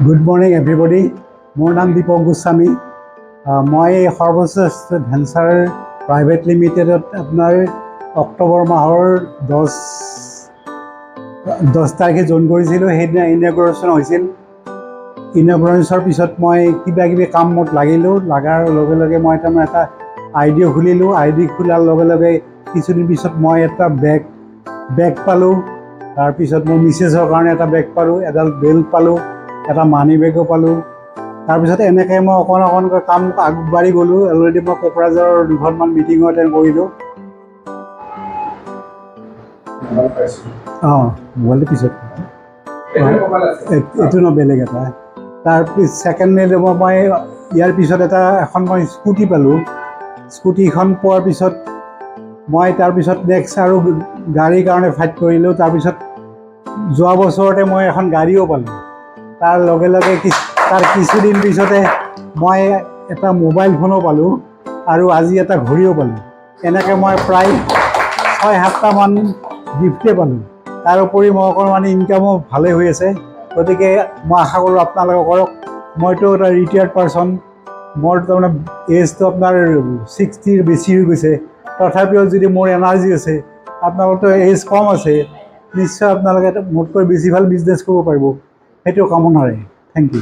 Good morning everybody. মোৰ নাম দীপক গোস্বামী। মই সৰ্বশ্ৰেষ্ঠ ভেঞ্চাৰ প্ৰাইভেট লিমিটেডত আপোনাৰ অক্টোবৰ মাহৰ 10 তাৰিখে জইন কৰিছিলোঁ। সেইদিনা ইনগ্ৰেশ্যন হৈছিল। ইনগ্ৰেশ্যনৰ পিছত মই কিবাকিবি কামত লাগিলোঁ। লগাৰ লগে লগে মই তাৰমানে এটা আইডি খুলিলোঁ। আইডি খোলাৰ লগে লগে কিছুদিন পিছত মই এটা বেগ পালোঁ। তাৰপিছত মোৰ মিছেছৰ কাৰণে এটা বেগ পালোঁ, এডাল বেল্ট পালোঁ, এটা মানি বেগো পালোঁ। তাৰপিছত এনেকৈ মই অকণকৈ কাম আগবাঢ়ি গ'লোঁ। অলৰেডি মই কোকৰাঝাৰৰ 2খনমান মিটিঙো এটেণ্ড কৰিলোঁ। মোবাইলটো পিছত এইটো ন বেলেগ এটা। তাৰপিছত ছেকেণ্ডলি মই ইয়াৰ পিছত এখন মই স্কুটি পালোঁ। স্কুটিখন পোৱাৰ পিছত মই তাৰপিছত নেক্সট আৰু গাড়ীৰ কাৰণে ফাইট কৰিলোঁ। তাৰপিছত যোৱা বছৰতে মই এখন গাড়ীও পালোঁ। তাৰ লগে লগে তাৰ কিছুদিন পিছতে মই এটা মোবাইল ফোনো পালোঁ আৰু আজি এটা ঘড়ীও পালোঁ। এনেকৈ মই প্ৰায় 6-7টামান গিফ্টে পালোঁ। তাৰোপৰি মই অকণমান ইনকামো ভালেই হৈ আছে। গতিকে মই আশা কৰোঁ আপোনালোকে কৰক। মইতো এটা ৰিটায়াৰ্ড পাৰ্চন। মোৰ তাৰমানে এজটো আপোনাৰ 60ৰ বেছি হৈ গৈছে। তথাপিও যদি মোৰ এনাৰ্জি আছে, আপোনালোকতো এজ কম আছে, নিশ্চয় আপোনালোকে মোতকৈ বেছি ভাল বিজনেছ কৰিব পাৰিব। সেইটো কামনাৰে। Thank U.